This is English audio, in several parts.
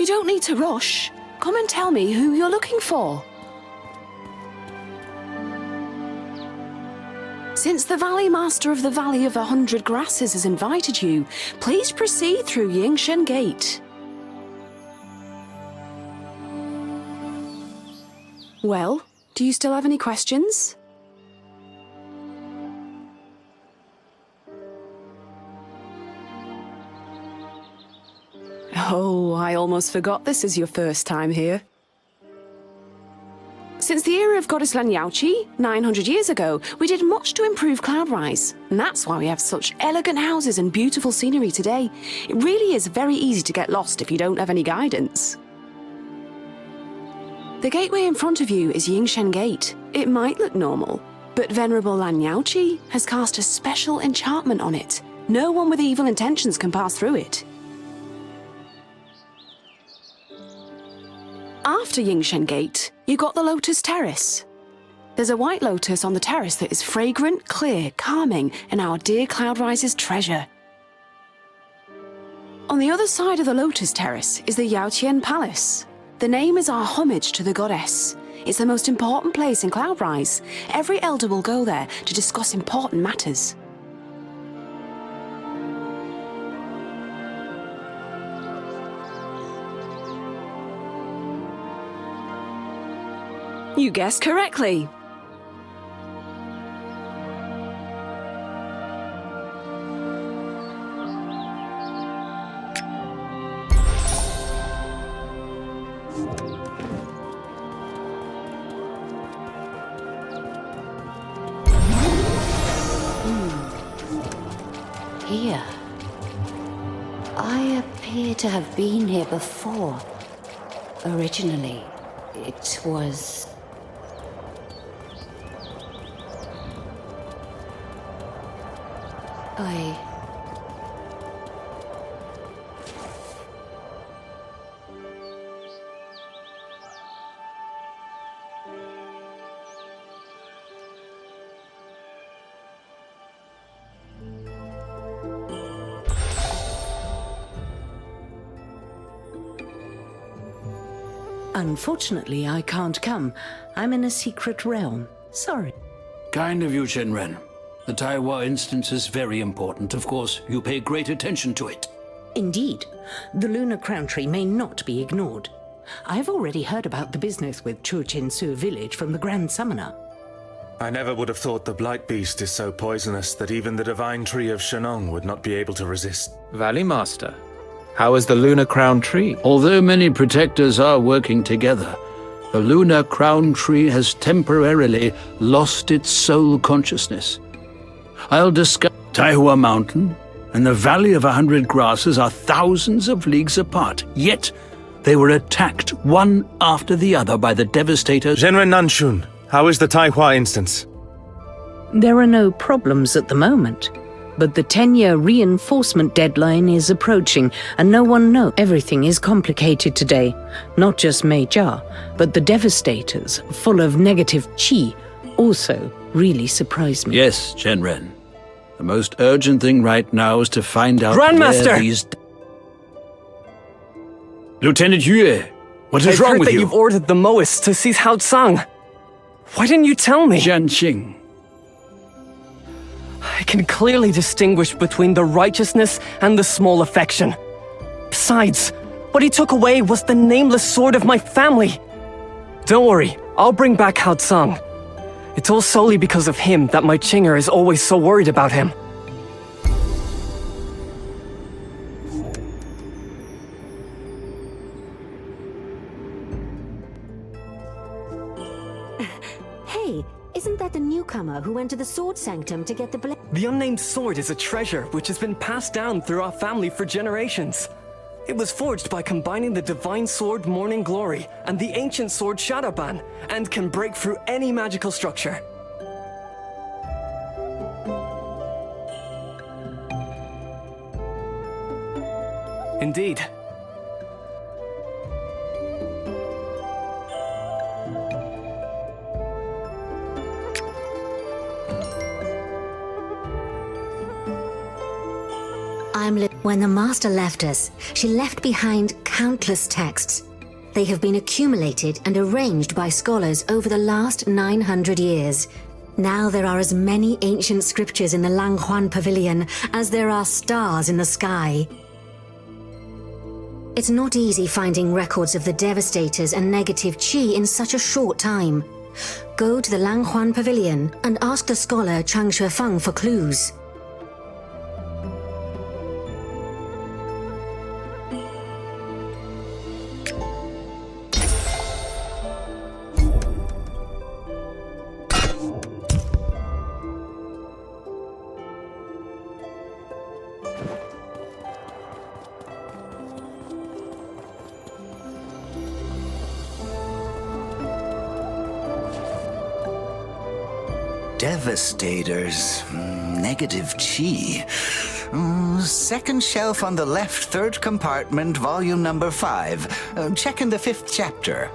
You don't need to rush. Come and tell me who you're looking for. Since the Valley Master of the Valley of 100 Grasses has invited you, please proceed through Yingshen Gate. Well, do you still have any questions? Oh, I almost forgot this is your first time here. Since the era of Goddess Lan Yaoqi, 900 years ago, we did much to improve Cloudrise, and that's why we have such elegant houses and beautiful scenery today. It really is very easy to get lost if you don't have any guidance. The gateway in front of you is Yingshen Gate. It might look normal, but Venerable Lan Yaoqi has cast a special enchantment on it. No one with evil intentions can pass through it. After Yingshen Gate, you got the Lotus Terrace. There's a white lotus on the terrace that is fragrant, clear, calming, and our dear Cloudrise's treasure. On the other side of the Lotus Terrace is the Yaotian Palace. The name is our homage to the goddess. It's the most important place in Cloudrise. Every elder will go there to discuss important matters. You guessed correctly. Here. I appear to have been here before. Originally, it was... Unfortunately, I can't come. I'm in a secret realm. Sorry. Kind of you, Shenren. The Taiwa instance is very important. Of course, you pay great attention to it. Indeed. The lunar crown tree may not be ignored. I've already heard about the business with Churchinsu village from the Grand Summoner. I never would have thought the Blight Beast is so poisonous that even the Divine Tree of Shenong would not be able to resist. Valley Master, how is the lunar crown tree? Although many protectors are working together, the lunar crown tree has temporarily lost its soul consciousness. I'll discuss Taihua Mountain and the Valley of 100 Grasses are thousands of leagues apart, yet they were attacked one after the other by the devastators. Zhenren Nanshun, how is the Taihua instance? There are no problems at the moment, but the 10-year reinforcement deadline is approaching, and no one knows. Everything is complicated today. Not just Mei Jia, but the devastators, full of negative qi, also really surprised me. Yes, Shenren. The most urgent thing right now is to find out Grandmaster! where these... Lieutenant Yue, what is wrong with I've heard that you? you've ordered the Moists to seize Hao Tsang. Why didn't you tell me? Jianqing. I can clearly distinguish between the righteousness and the small affection. Besides, what he took away was the nameless sword of my family. Don't worry, I'll bring back Hao Tsang. It's all solely because of him that my Chinger is always so worried about him. Hey, isn't that the newcomer who went to the Sword Sanctum to get the blade? The unnamed sword is a treasure which has been passed down through our family for generations. It was forged by combining the divine sword Morning Glory and the ancient sword Shadowban, and can break through any magical structure. Indeed. When the Master left us, she left behind countless texts. They have been accumulated and arranged by scholars over the last 900 years. Now there are as many ancient scriptures in the Lang Huan Pavilion as there are stars in the sky. It's not easy finding records of the devastators and negative qi in such a short time. Go to the Lang Huan Pavilion and ask the scholar Chang Shuefeng for clues. Devastators. Negative chi. Second shelf on the left, third compartment, volume number 5. Check in the 5th chapter.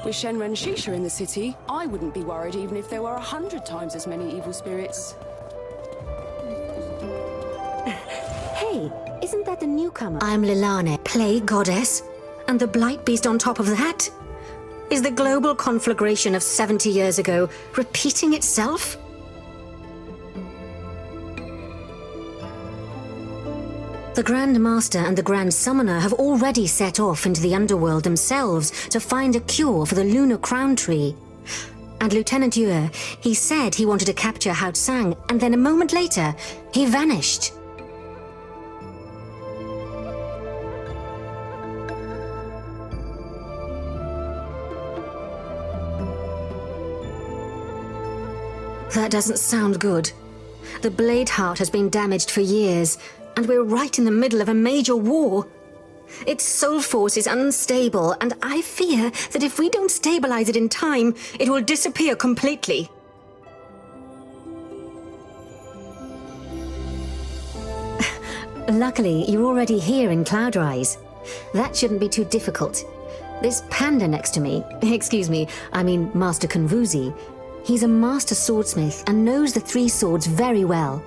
With Shenren Shisha in the city, I wouldn't be worried even if there were 100 times as many evil spirits. Hey, isn't that the newcomer? I'm Lilane, Plague Goddess. And the Blight Beast on top of that? Is the global conflagration of 70 years ago repeating itself? The Grand Master and the Grand Summoner have already set off into the underworld themselves to find a cure for the lunar crown tree. And Lieutenant Yue, he said he wanted to capture Hao Tsang, and then a moment later, he vanished. That doesn't sound good. The Blade Heart has been damaged for years, and we're right in the middle of a major war. Its soul force is unstable, and I fear that if we don't stabilize it in time, it will disappear completely. Luckily, you're already here in Cloudrise. That shouldn't be too difficult. This panda next to me, Master Konvuzi, he's a master swordsmith and knows the three swords very well.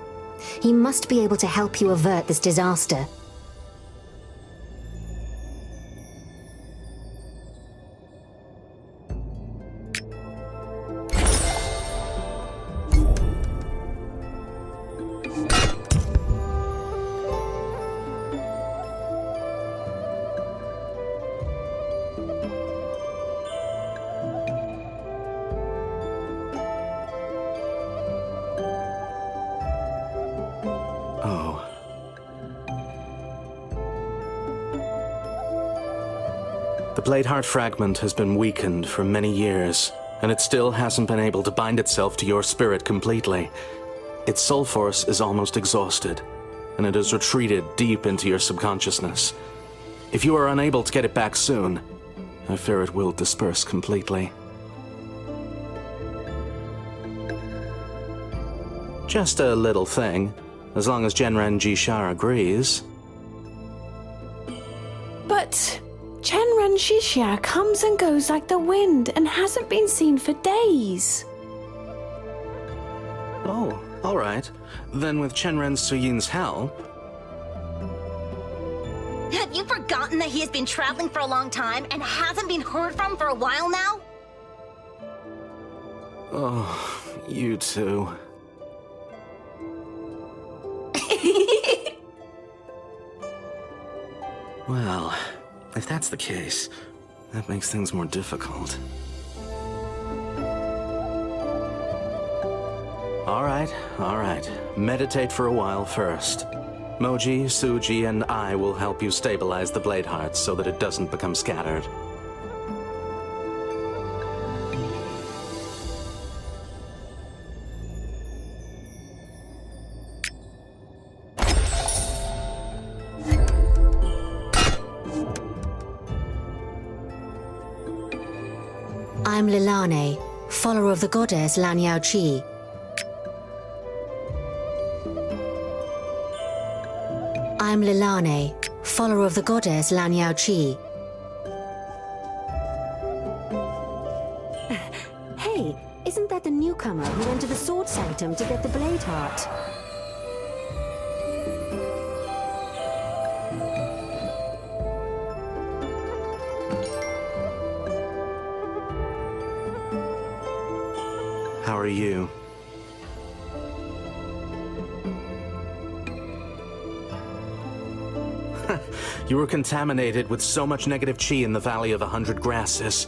He must be able to help you avert this disaster. The Bladeheart fragment has been weakened for many years, and it still hasn't been able to bind itself to your spirit completely. Its soul force is almost exhausted, and it has retreated deep into your subconsciousness. If you are unable to get it back soon, I fear it will disperse completely. Just a little thing, as long as Genren Jishar agrees. But Shenren Shisha comes and goes like the wind and hasn't been seen for days. Oh, all right. Then with Chenren Suyin's help... Have you forgotten that he has been traveling for a long time and hasn't been heard from for a while now? Oh, you two. Well, if that's the case, that makes things more difficult. All right. Meditate for a while first. Moji, Suji, and I will help you stabilize the Bladeheart so that it doesn't become scattered. I'm Lilane, follower of the goddess Lan Yaoqi. I'm Lilane, follower of the goddess Lan Yaoqi. Hey, isn't that the newcomer who went to the Sword Sanctum to get the Bladeheart? How are you? You were contaminated with so much negative chi in the Valley of 100 Grasses.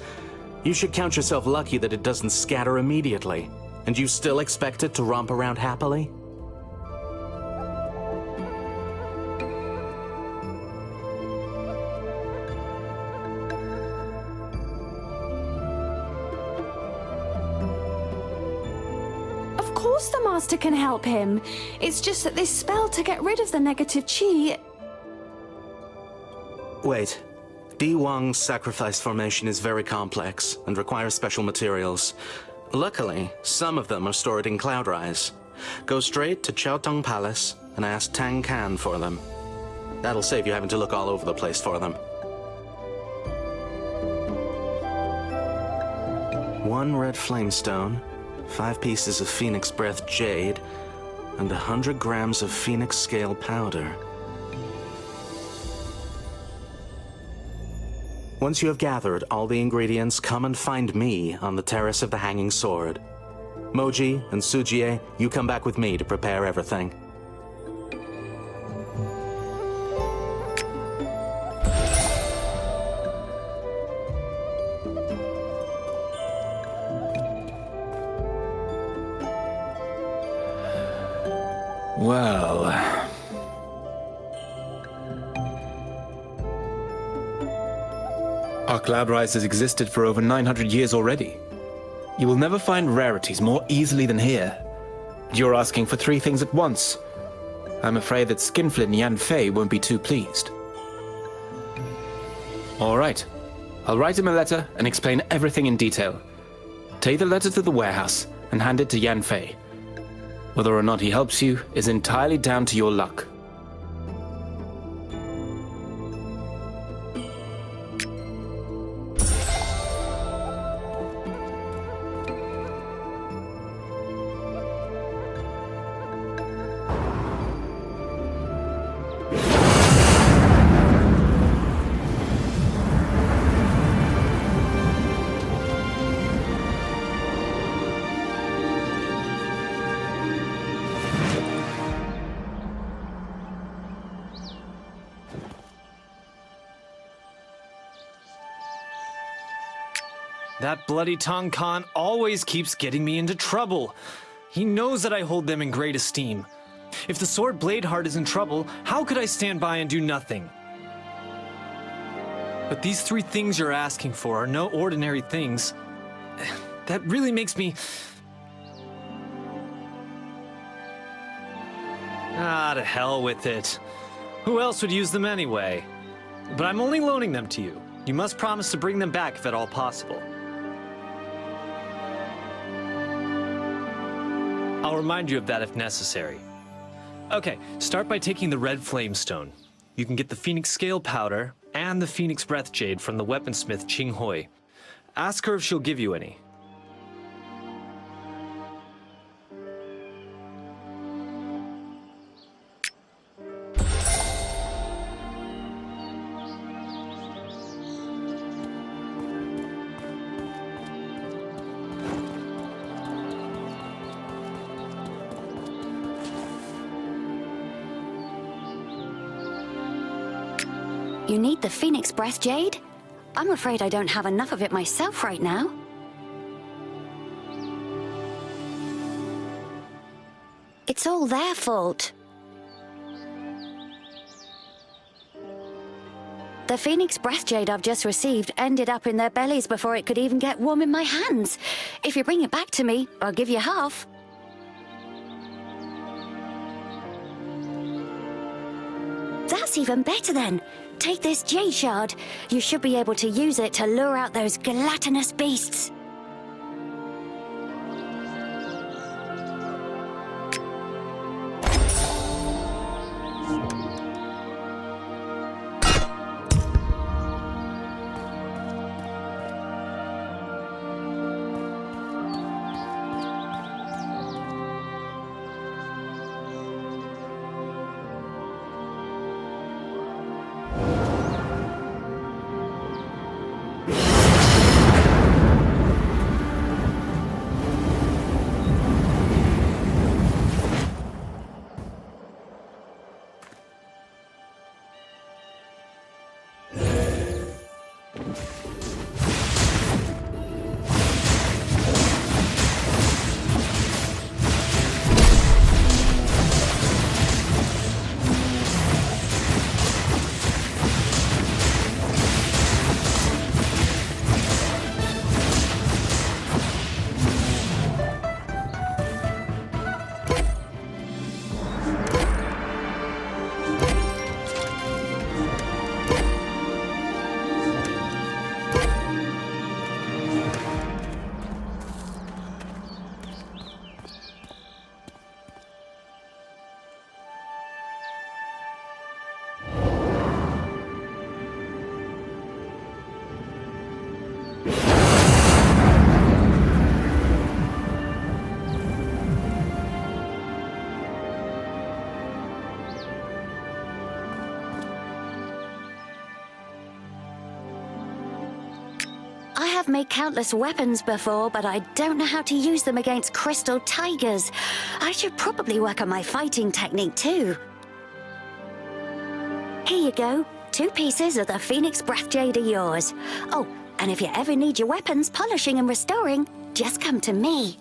You should count yourself lucky that it doesn't scatter immediately. And you still expect it to romp around happily? Of course the Master can help him. It's just that this spell to get rid of the negative chi... Wait. Di Wang's sacrifice formation is very complex and requires special materials. Luckily, some of them are stored in Cloudrise. Go straight to Qiaotong Palace and ask Tang Kan for them. That'll save you having to look all over the place for them. 1 red flamestone, 5 pieces of phoenix breath jade, and 100 grams of phoenix scale powder. Once you have gathered all the ingredients, come and find me on the Terrace of the Hanging Sword. Moji and Sujie, you come back with me to prepare everything. Well... Our cloud rise has existed for over 900 years already. You will never find rarities more easily than here. You're asking for 3 things at once. I'm afraid that Skinflint and Yan Fei won't be too pleased. All right. I'll write him a letter and explain everything in detail. Take the letter to the warehouse and hand it to Yan Fei. Whether or not he helps you is entirely down to your luck. That bloody Tong Khan always keeps getting me into trouble. He knows that I hold them in great esteem. If the Sword Bladeheart is in trouble, how could I stand by and do nothing? But these 3 things you're asking for are no ordinary things. That really makes me... To hell with it. Who else would use them anyway? But I'm only loaning them to you. You must promise to bring them back if at all possible. I'll remind you of that if necessary. Okay, start by taking the red flamestone. You can get the Phoenix Scale Powder and the Phoenix Breath Jade from the weaponsmith Ching Hui. Ask her if she'll give you any. You need the Phoenix Breath Jade? I'm afraid I don't have enough of it myself right now. It's all their fault. The Phoenix Breath Jade I've just received ended up in their bellies before it could even get warm in my hands. If you bring it back to me, I'll give you half. That's even better then. Take this Jade Shard. You should be able to use it to lure out those gelatinous beasts. made countless weapons before, but I don't know how to use them against crystal tigers. I should probably work on my fighting technique too. Here you go. 2 pieces of the Phoenix Breath Jade are yours. Oh, and if you ever need your weapons polishing and restoring, just come to me.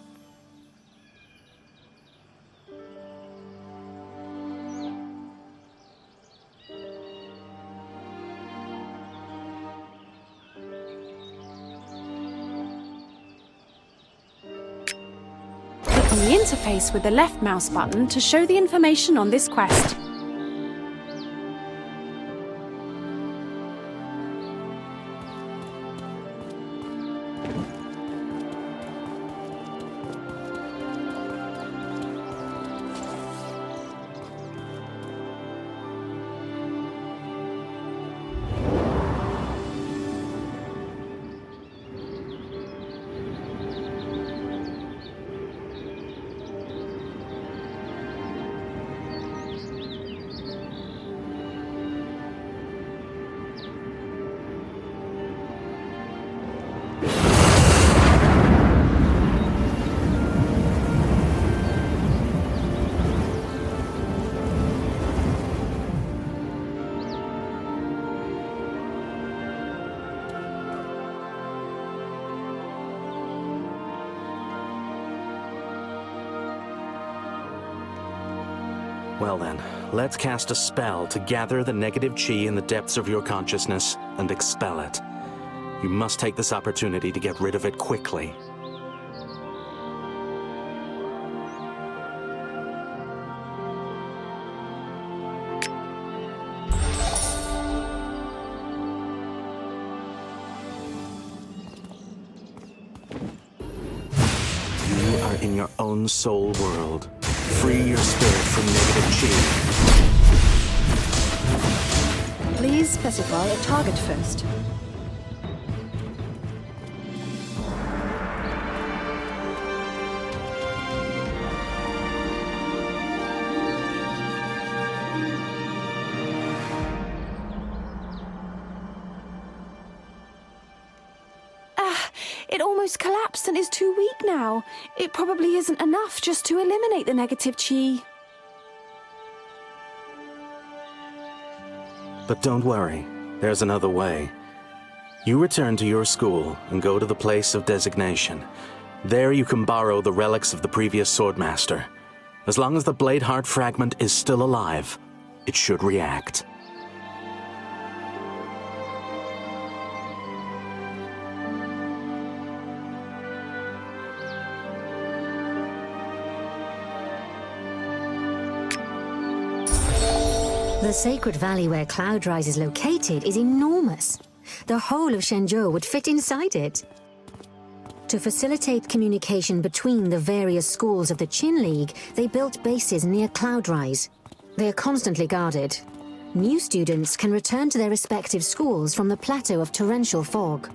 Click on the interface with the left mouse button to show the information on this quest. Well then, let's cast a spell to gather the negative chi in the depths of your consciousness and expel it. You must take this opportunity to get rid of it quickly. You are in your own soul world. Free your spirit from negative chi. Please specify a target first. It almost collapsed and is too weak now. It probably isn't enough just to eliminate the negative chi. But don't worry, there's another way. You return to your school and go to the place of designation. There you can borrow the relics of the previous Swordmaster. As long as the Blade Heart fragment is still alive, it should react. The sacred valley where Cloudrise is located is enormous. The whole of Shenzhou would fit inside it. To facilitate communication between the various schools of the Qin League, they built bases near Cloudrise. They are constantly guarded. New students can return to their respective schools from the plateau of torrential fog.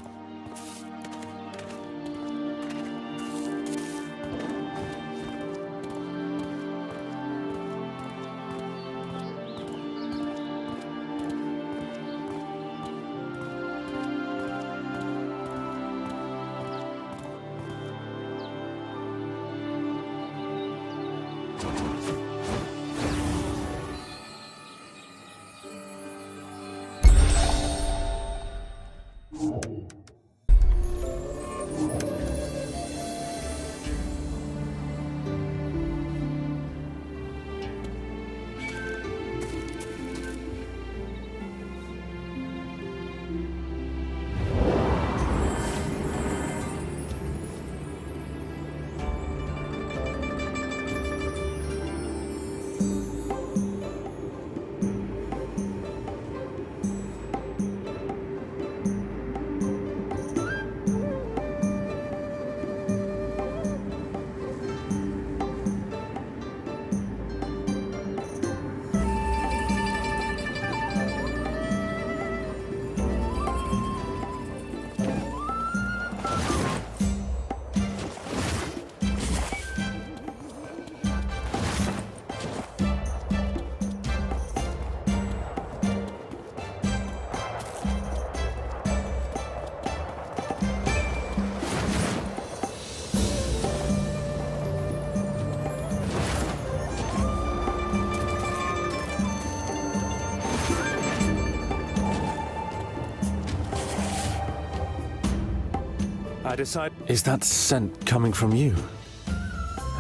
I decide... Is that scent coming from you?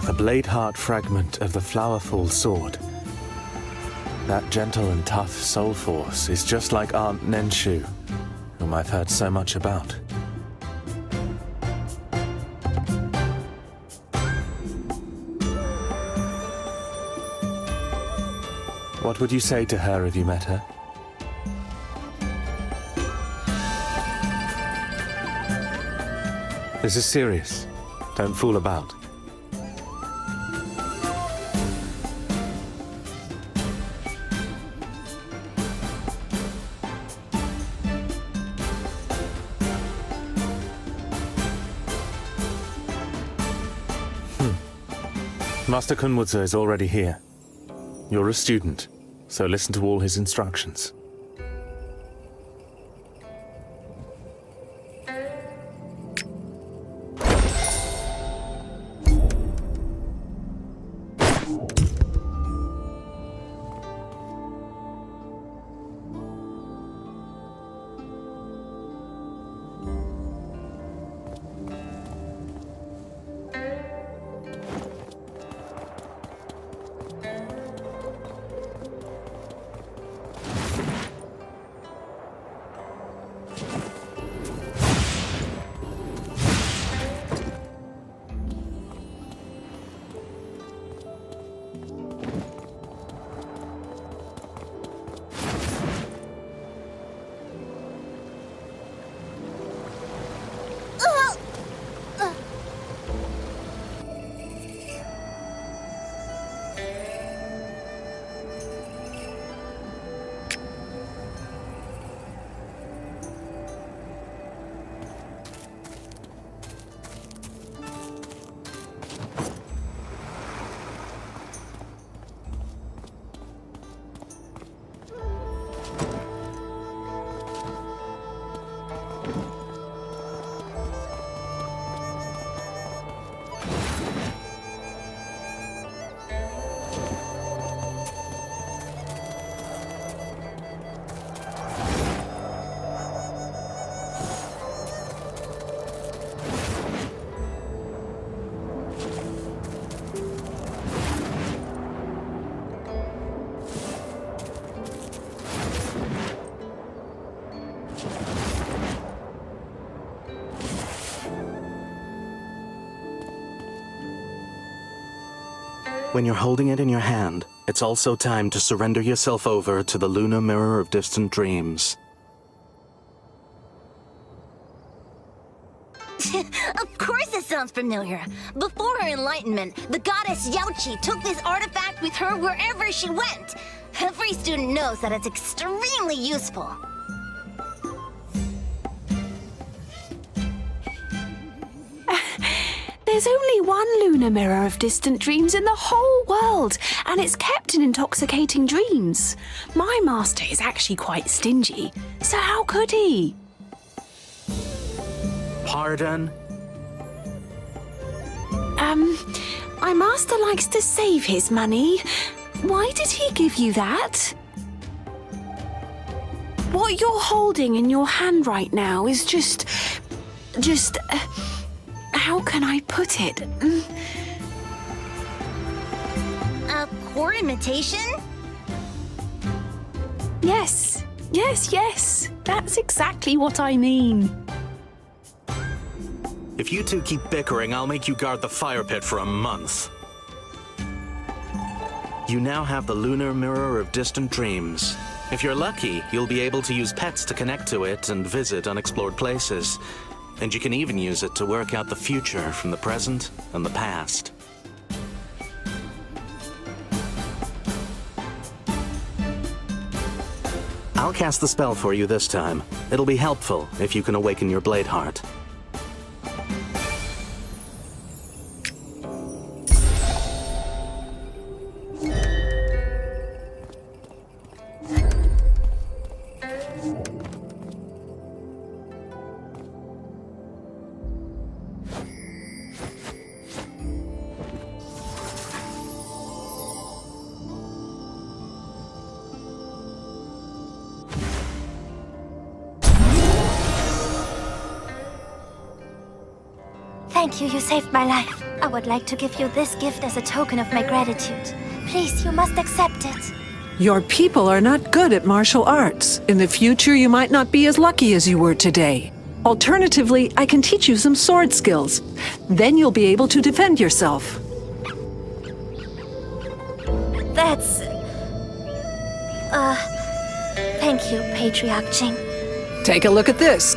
The blade heart fragment of the flowerful sword. That gentle and tough soul force is just like Aunt Nenshu, whom I've heard so much about. What would you say to her if you met her? This is serious. Don't fool about. Master Kunwutzer is already here. You're a student, so listen to all his instructions. When you're holding it in your hand, it's also time to surrender yourself over to the lunar mirror of distant dreams. Of course it sounds familiar. Before her enlightenment, the goddess Yaoqi took this artifact with her wherever she went. Every student knows that it's extremely useful. There's only one lunar mirror of distant dreams in the whole world, and it's kept in intoxicating dreams. My master is actually quite stingy, so how could he? Pardon? My master likes to save his money. Why did he give you that? What you're holding in your hand right now is just... how can I put it? A core imitation? Yes. That's exactly what I mean. If you two keep bickering, I'll make you guard the fire pit for a month. You now have the lunar mirror of distant dreams. If you're lucky, you'll be able to use pets to connect to it and visit unexplored places. And you can even use it to work out the future from the present and the past. I'll cast the spell for you this time. It'll be helpful if you can awaken your blade heart. Thank you, you saved my life. I would like to give you this gift as a token of my gratitude. Please, you must accept it. Your people are not good at martial arts. In the future, you might not be as lucky as you were today. Alternatively, I can teach you some sword skills. Then you'll be able to defend yourself. That's... Thank you, Patriarch Jing. Take a look at this.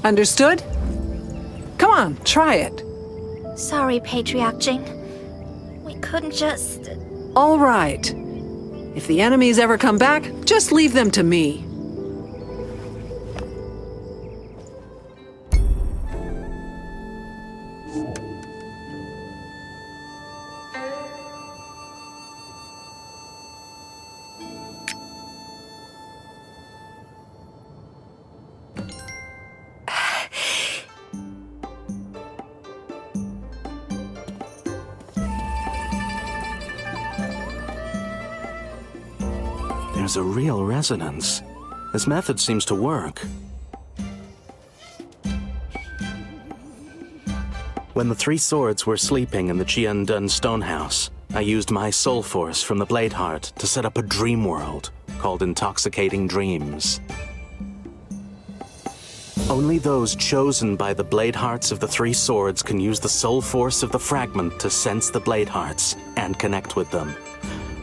Understood? Come on, try it. Sorry, Patriarch Jing. We couldn't just... All right. If the enemies ever come back, just leave them to me. There's a real resonance. This method seems to work. When the three swords were sleeping in the Jiandun Stonehouse, I used my soul force from the Blade Heart to set up a dream world called Intoxicating Dreams. Only those chosen by the Blade Hearts of the three swords can use the soul force of the fragment to sense the Blade Hearts and connect with them.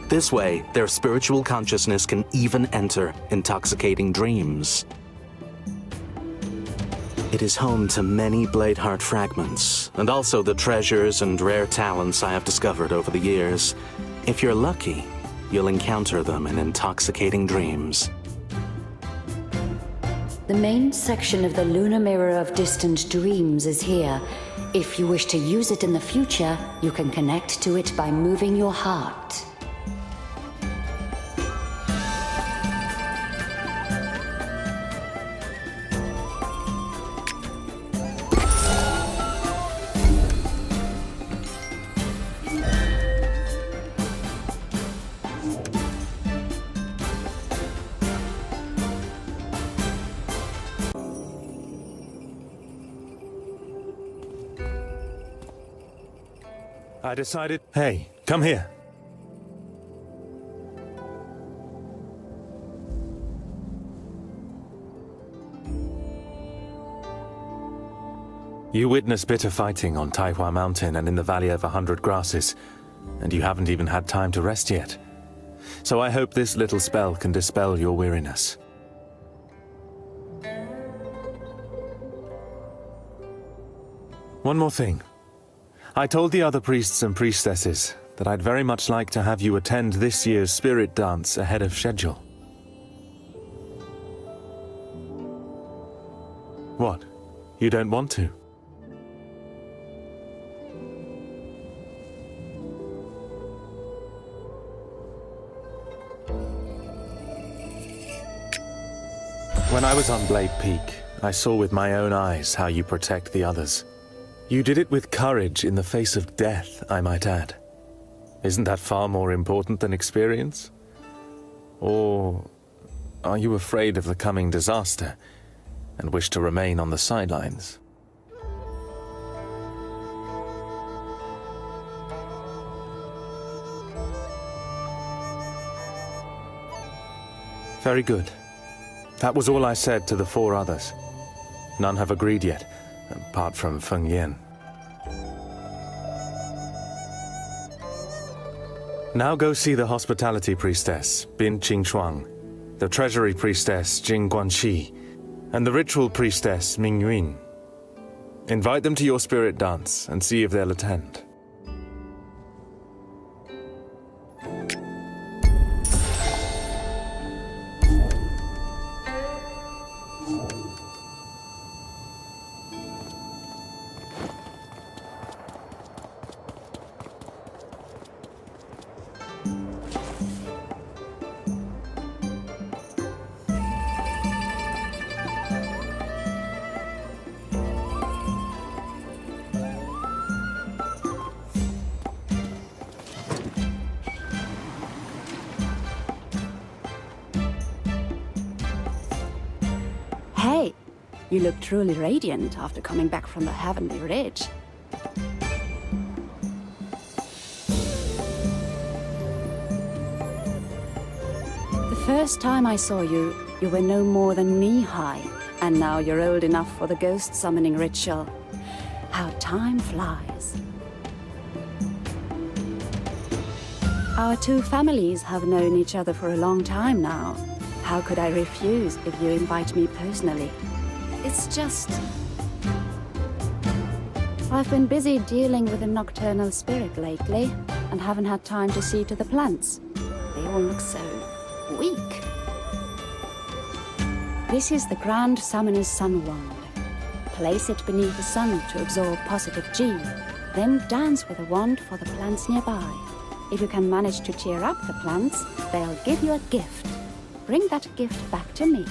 This way, their spiritual consciousness can even enter Intoxicating Dreams. It is home to many Blade Heart fragments, and also the treasures and rare talents I have discovered over the years. If you're lucky, you'll encounter them in Intoxicating Dreams. The main section of the Lunar Mirror of Distant Dreams is here. If you wish to use it in the future, you can connect to it by moving your heart. I decided... Hey, come here. You witnessed bitter fighting on Taihua Mountain and in the Valley of 100 Grasses, and you haven't even had time to rest yet. So I hope this little spell can dispel your weariness. One more thing. I told the other priests and priestesses that I'd very much like to have you attend this year's spirit dance ahead of schedule. What? You don't want to? When I was on Blade Peak, I saw with my own eyes how you protect the others. You did it with courage in the face of death, I might add. Isn't that far more important than experience? Or are you afraid of the coming disaster and wish to remain on the sidelines? Very good. That was all I said to the 4 others. None have agreed yet, apart from Feng Yan. Now go see the hospitality priestess, Bin Qingchuang, the treasury priestess, Jing Guanxi, and the ritual priestess, Ming Yun. Invite them to your spirit dance and see if they'll attend. You look truly radiant after coming back from the Heavenly Ridge. The first time I saw you, you were no more than knee-high, and now you're old enough for the ghost summoning ritual. How time flies. Our two families have known each other for a long time now. How could I refuse if you invite me personally? It's just... I've been busy dealing with a nocturnal spirit lately, and haven't had time to see to the plants. They all look so weak. This is the Grand Summoner's Sun Wand. Place it beneath the sun to absorb positive G, then dance with the wand for the plants nearby. If you can manage to cheer up the plants, they'll give you a gift. Bring that gift back to me.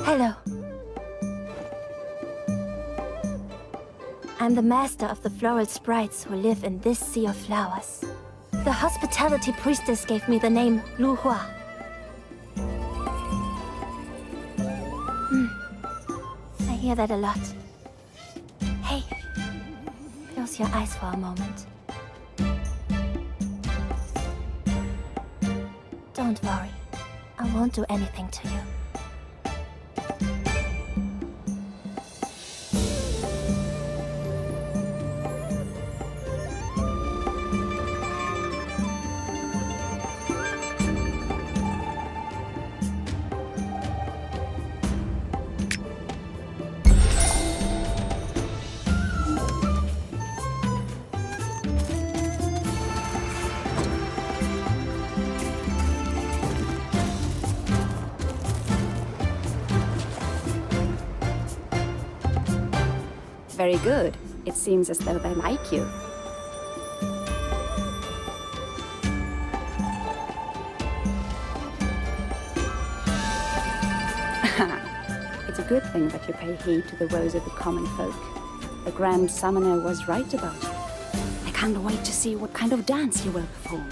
Hello. I'm the master of the floral sprites who live in this sea of flowers. The hospitality priestess gave me the name Lu Hua. I hear that a lot. Hey, close your eyes for a moment. Don't worry, I won't do anything to you. Very good. It seems as though they like you. It's a good thing that you pay heed to the woes of the common folk. The Grand Summoner was right about you. I can't wait to see what kind of dance you will perform.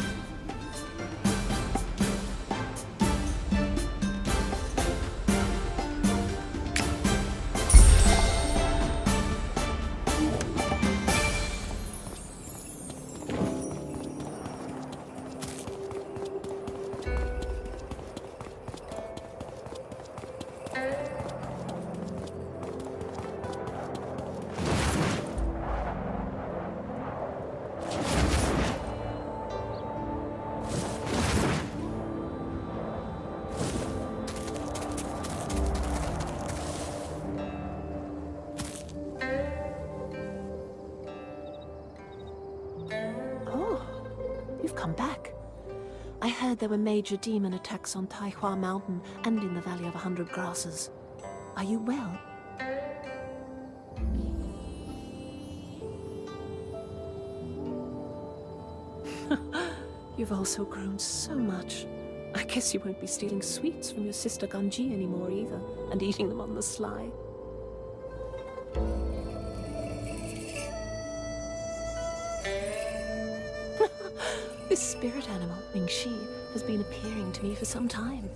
I heard there were major demon attacks on Taihua Mountain and in the Valley of 100 Grasses. Are you well? You've also grown so much. I guess you won't be stealing sweets from your sister Ganji anymore either, and eating them on the sly. This spirit animal, Mingxi, has been appearing to me for some time.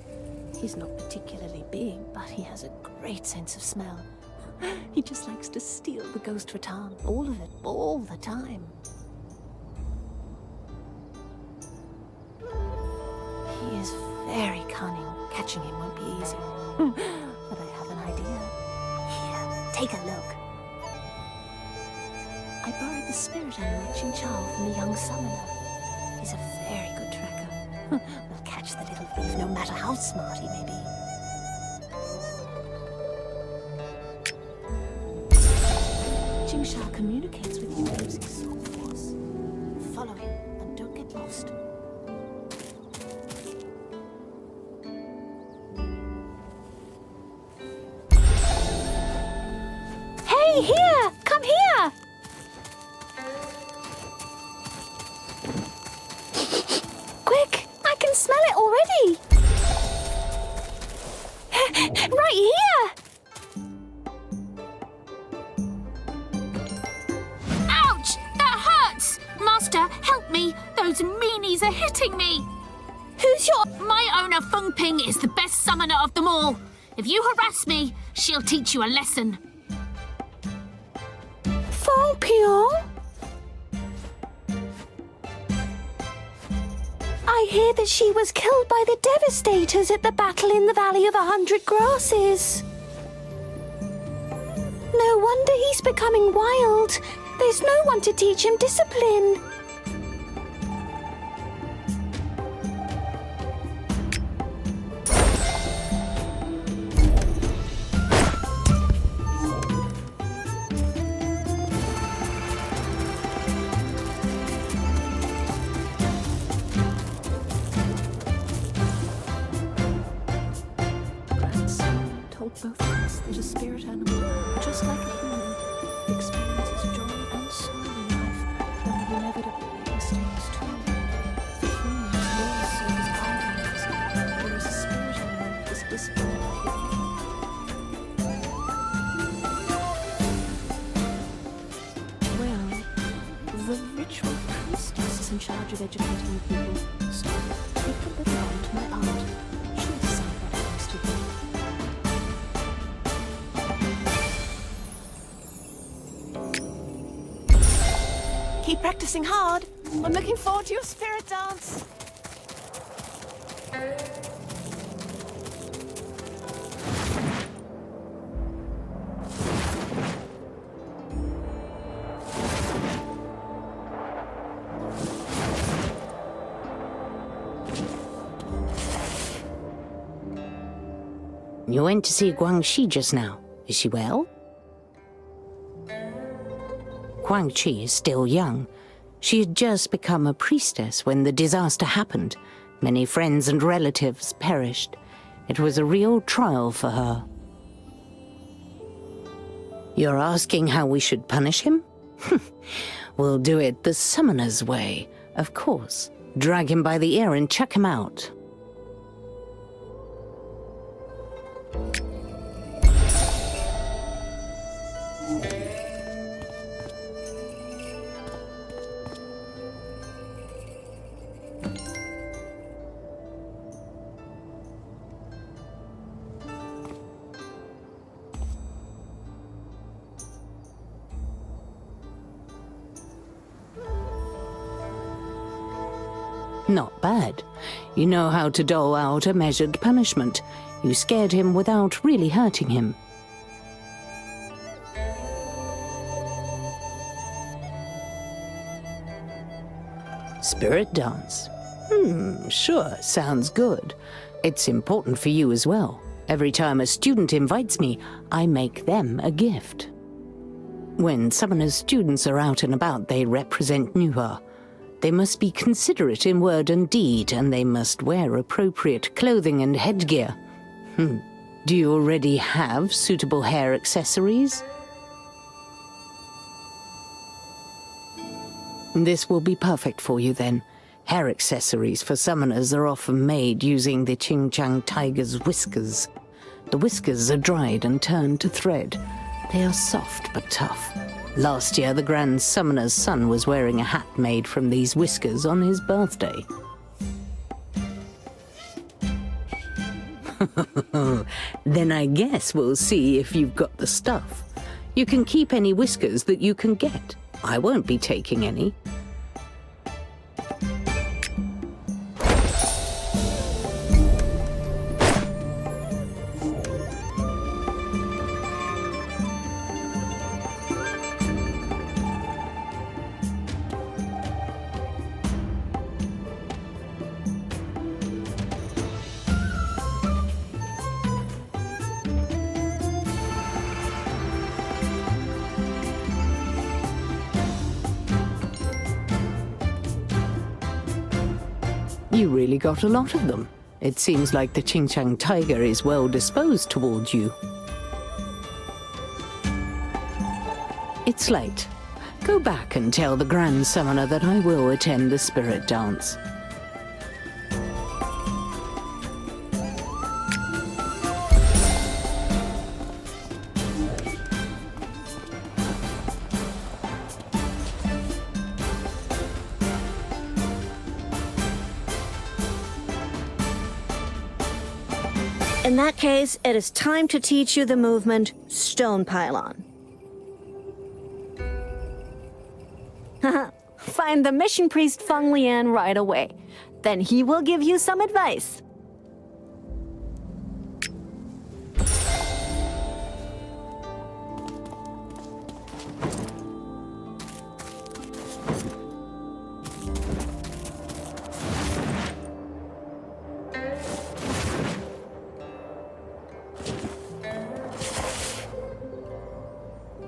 He's not particularly big, but he has a great sense of smell. He just likes to steal the ghost rattan, all of it, all the time. He is very cunning. Catching him won't be easy. But I have an idea. Here, take a look. I borrowed the spirit animal Qingqiao from the young summoner. He's a very good tracker. We'll catch the little thief no matter how smart he may be. Qingqiao communicates with you using soul force. Follow him and don't get lost. Hey, here! Come here! Quick! I can smell it already! Right here! Ouch! That hurts! Master, help me! Those meanies are hitting me! Who's your... My owner, Feng Ping, is the best summoner of them all. If you harass me, she'll teach you a lesson. Feng Ping? I hear that she was killed by the Devastators at the battle in the Valley of 100 Grasses. No wonder he's becoming wild. There's no one to teach him discipline. Both of us that a spirit animal, just like a human, experiences joy and sorrow in life, and inevitably mistakes too. The humans more serve as guardians, whereas a spirit animal is disciplined by Well, the ritual priestess is in charge of educating the people, so take a little on to my aunt. She'll decide what happens to them. Keep practicing hard. I'm looking forward to your spirit dance. You went to see Guangxi just now. Is she well? Guangxi is still young. She had just become a priestess when the disaster happened. Many friends and relatives perished. It was a real trial for her. You're asking how we should punish him? We'll do it the summoner's way, of course. Drag him by the ear and chuck him out. Not bad. You know how to dole out a measured punishment. You scared him without really hurting him. Spirit dance. Sure, sounds good. It's important for you as well. Every time a student invites me, I make them a gift. When summoner's students are out and about, they represent Nuha. They must be considerate in word and deed, and they must wear appropriate clothing and headgear. Do you already have suitable hair accessories? This will be perfect for you then. Hair accessories for summoners are often made using the Qingchang tiger's whiskers. The whiskers are dried and turned to thread. They are soft but tough. Last year, the Grand Summoner's son was wearing a hat made from these whiskers on his birthday. Then I guess we'll see if you've got the stuff. You can keep any whiskers that you can get. I won't be taking any. You really got a lot of them. It seems like the Qingchang tiger is well disposed toward you. It's late. Go back and tell the Grand Summoner that I will attend the spirit dance. In that case, it is time to teach you the movement Stone Pylon. Find the mission priest Feng Lian right away. Then he will give you some advice.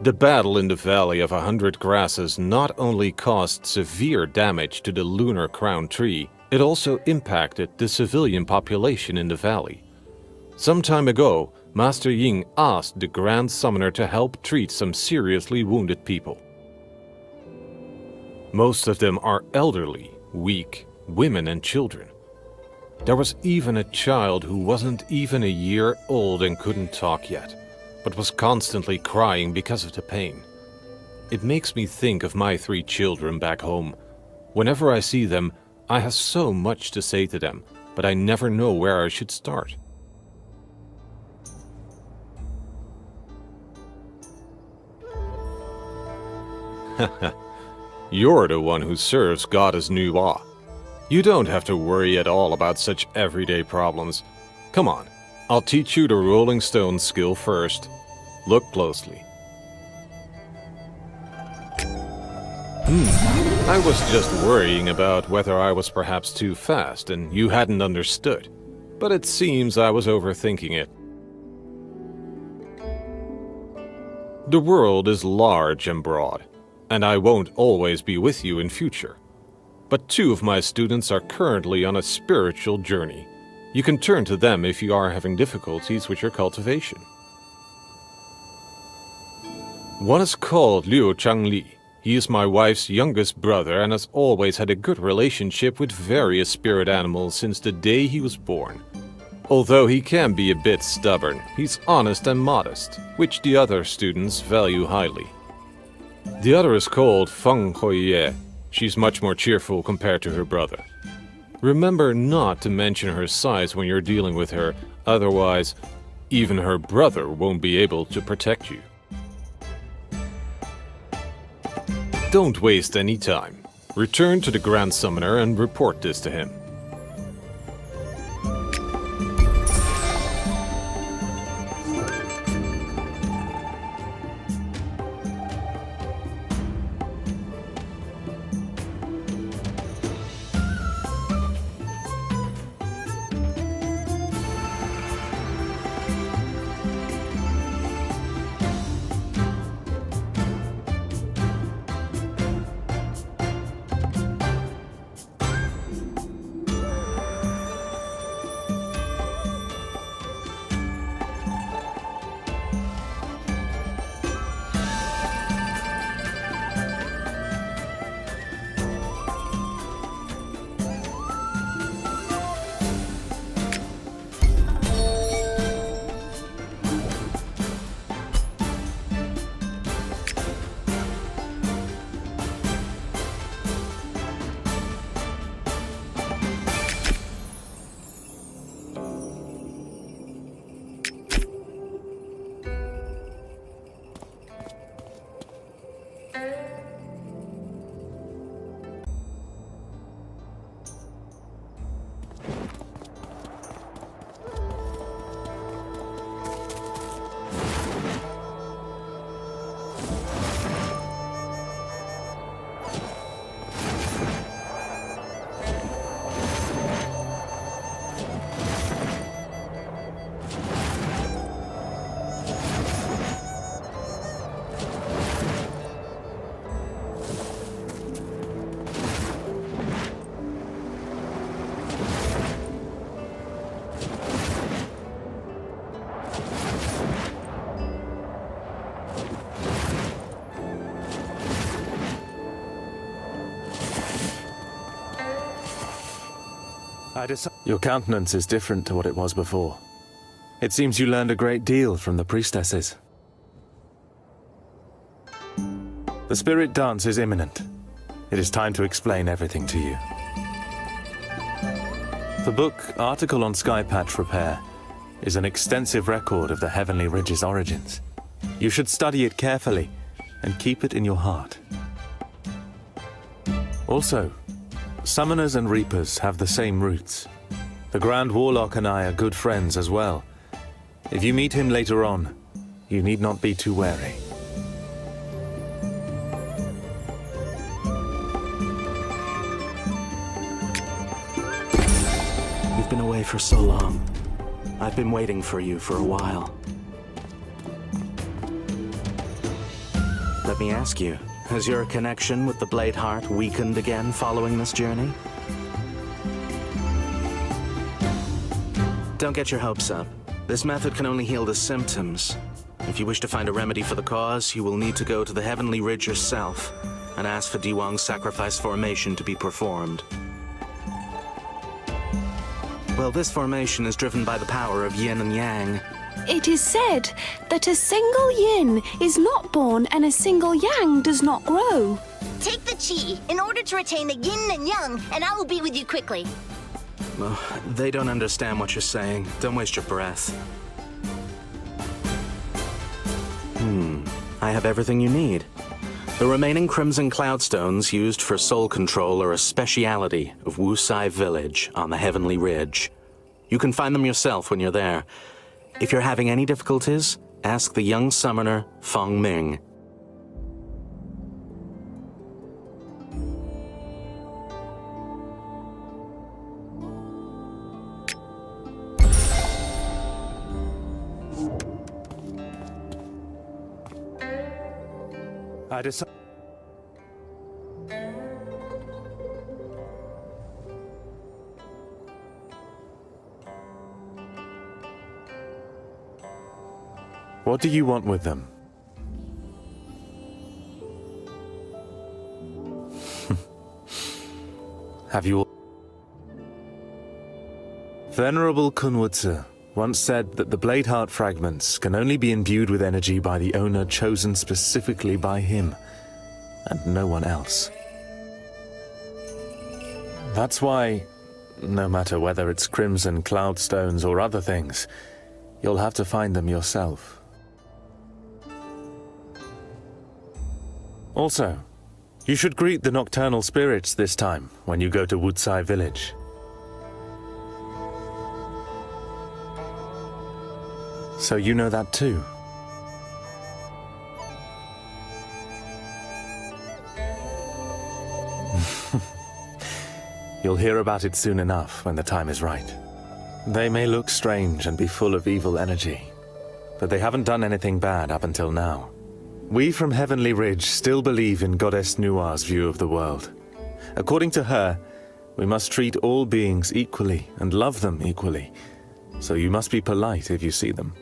The battle in the Valley of 100 Grasses not only caused severe damage to the lunar crown tree, it also impacted the civilian population in the valley. Some time ago, Master Ying asked the Grand Summoner to help treat some seriously wounded people. Most of them are elderly, weak, women and children. There was even a child who wasn't even a year old and couldn't talk yet, but was constantly crying because of the pain. It makes me think of my 3 children back home. Whenever I see them, I have so much to say to them, but I never know where I should start. You're the one who serves Goddess Nuwa. You don't have to worry at all about such everyday problems. Come on. I'll teach you the rolling stone skill first. Look closely. I was just worrying about whether I was perhaps too fast and you hadn't understood. But it seems I was overthinking it. The world is large and broad, and I won't always be with you in future. But 2 of my students are currently on a spiritual journey. You can turn to them if you are having difficulties with your cultivation. One is called Liu Changli. He is my wife's youngest brother and has always had a good relationship with various spirit animals since the day he was born. Although he can be a bit stubborn, he's honest and modest, which the other students value highly. The other is called Feng Huiye. She's much more cheerful compared to her brother. Remember not to mention her size when you're dealing with her, otherwise, even her brother won't be able to protect you. Don't waste any time. Return to the Grand Summoner and report this to him. Your countenance is different to what it was before. It seems you learned a great deal from the priestesses. The spirit dance is imminent. It is time to explain everything to you. The book, Article on Skypatch Repair, is an extensive record of the Heavenly Ridge's origins. You should study it carefully and keep it in your heart. Also, Summoners and Reapers have the same roots. The Grand Warlock and I are good friends as well. If you meet him later on, you need not be too wary. You've been away for so long. I've been waiting for you for a while. Let me ask you, has your connection with the Blade Heart weakened again following this journey? Don't get your hopes up. This method can only heal the symptoms. If you wish to find a remedy for the cause, you will need to go to the Heavenly Ridge yourself and ask for Diwang's sacrifice formation to be performed. Well, this formation is driven by the power of yin and yang. It is said that a single yin is not born and a single yang does not grow. Take the chi in order to retain the yin and yang, and I will be with you quickly. Well, they don't understand what you're saying. Don't waste your breath. I have everything you need. The remaining Crimson Cloudstones used for soul control are a speciality of Wusai Village on the Heavenly Ridge. You can find them yourself when you're there. If you're having any difficulties, ask the young summoner, Feng Ming. I decided. What do you want with them? Have you... Venerable Kunwutsu once said that the Blade Heart fragments can only be imbued with energy by the owner chosen specifically by him, and no one else. That's why, no matter whether it's Crimson Cloudstones or other things, you'll have to find them yourself. Also, you should greet the nocturnal spirits this time when you go to Woodside Village. So you know that too. You'll hear about it soon enough when the time is right. They may look strange and be full of evil energy, but they haven't done anything bad up until now. We from Heavenly Ridge still believe in Goddess Nua's view of the world. According to her, we must treat all beings equally and love them equally, so you must be polite if you see them.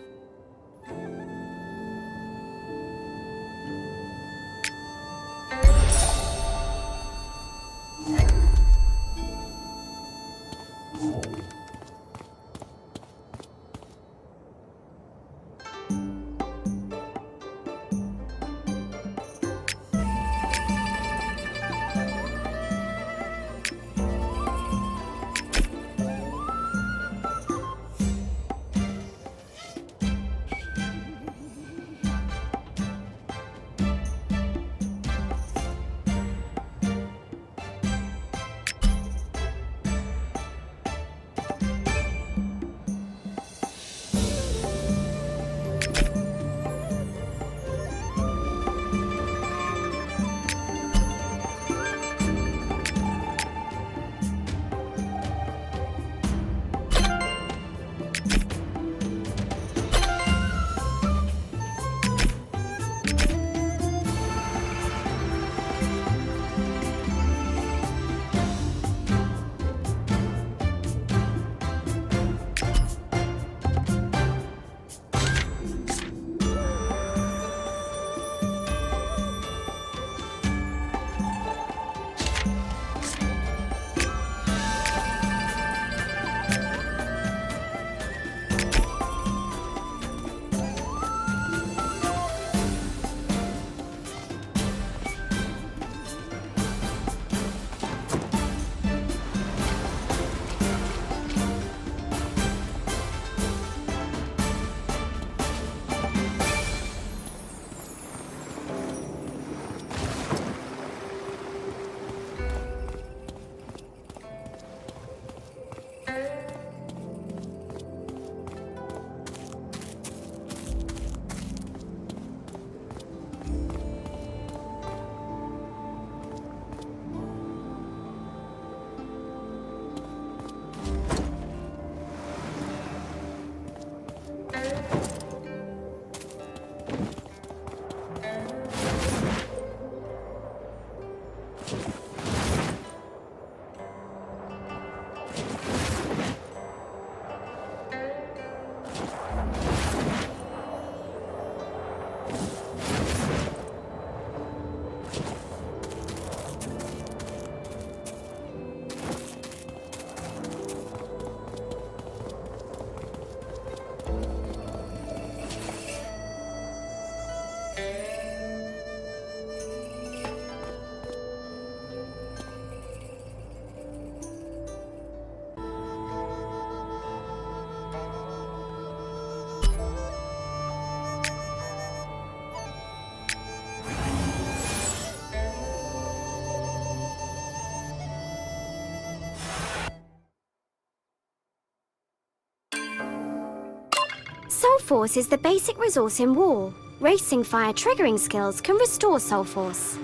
Soul Force is the basic resource in war. Racing Fire triggering skills can restore Soul Force.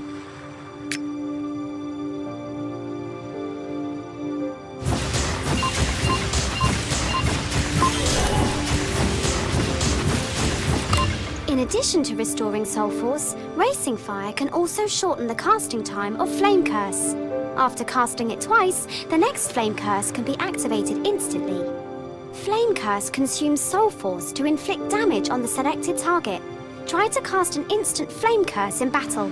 In addition to restoring Soul Force, Racing Fire can also shorten the casting time of Flame Curse. After casting it twice, the next Flame Curse can be activated instantly. Flame Curse consumes Soul Force to inflict damage on the selected target. Try to cast an instant Flame Curse in battle.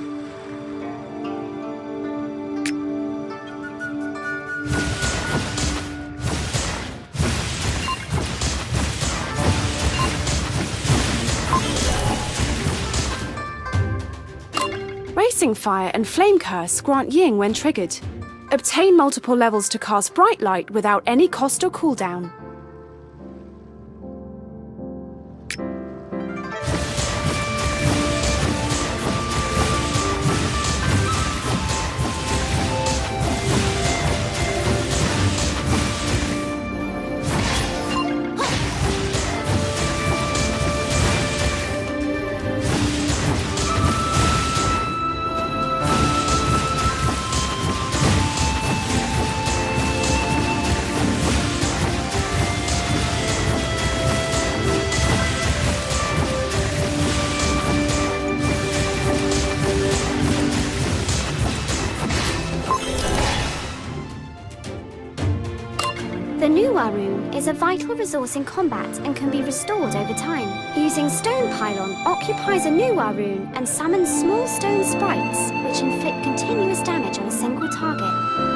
Racing Fire and Flame Curse grant Ying when triggered. Obtain multiple levels to cast Bright Light without any cost or cooldown. The Nuwa Rune is a vital resource in combat and can be restored over time. Using Stone Pylon occupies a Nuwa Rune and summons small stone sprites, which inflict continuous damage on a single target.